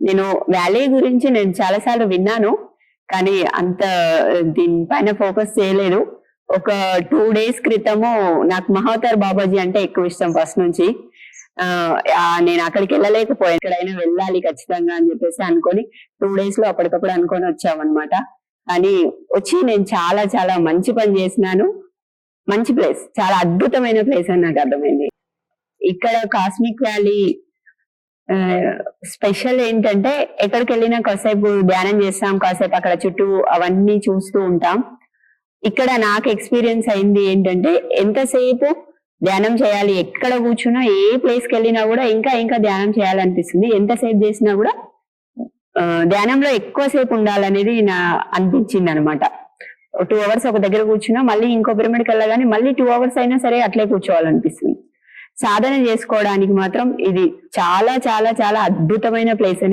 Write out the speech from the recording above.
నేను వ్యాలీ గురించి నేను చాలా సార్లు విన్నాను, కానీ అంత దీనిపైన ఫోకస్ చేయలేదు. ఒక 2 డేస్ క్రితము నాకు మహావతార్ బాబాజీ అంటే ఎక్కువ ఇష్టం ఫస్ట్ నుంచి. నేను అక్కడికి వెళ్ళలేకపోయాను. ఎక్కడైనా వెళ్ళాలి ఖచ్చితంగా అని చెప్పేసి అనుకొని 2 డేస్ లో అప్పటికప్పుడు అనుకొని వచ్చామన్నమాట. కానీ వచ్చి నేను చాలా చాలా మంచి పని చేసినాను. మంచి ప్లేస్, చాలా అద్భుతమైన ప్లేస్ అని నాకు అర్థమైంది. ఇక్కడ కాస్మిక్ వ్యాలీ స్పెషల్ ఏంటంటే ఎక్కడికి వెళ్ళినా కాసేపు ధ్యానం చేస్తాం, కాసేపు అక్కడ చుట్టూ అవన్నీ చూస్తూ ఉంటాం. ఇక్కడ నాకు ఎక్స్పీరియన్స్ అయింది ఏంటంటే ఎంతసేపు ధ్యానం చేయాలి, ఎక్కడ కూర్చున్నా ఏ ప్లేస్ కి వెళ్ళినా కూడా ఇంకా ఇంకా ధ్యానం చేయాలనిపిస్తుంది. ఎంతసేపు చేసినా కూడా ధ్యానంలో ఎక్కువసేపు ఉండాలనేది నా అనిపించింది అనమాట. 2 అవర్స్ ఒక దగ్గర కూర్చున్నా మళ్ళీ ఇంకో పిరమిడ్కి వెళ్ళగానే మళ్ళీ 2 అవర్స్ అయినా సరే అట్లే కూర్చోవాలనిపిస్తుంది. సాధన చేసుకోవడానికి మాత్రం ఇది చాలా చాలా చాలా అద్భుతమైన ప్లేస్.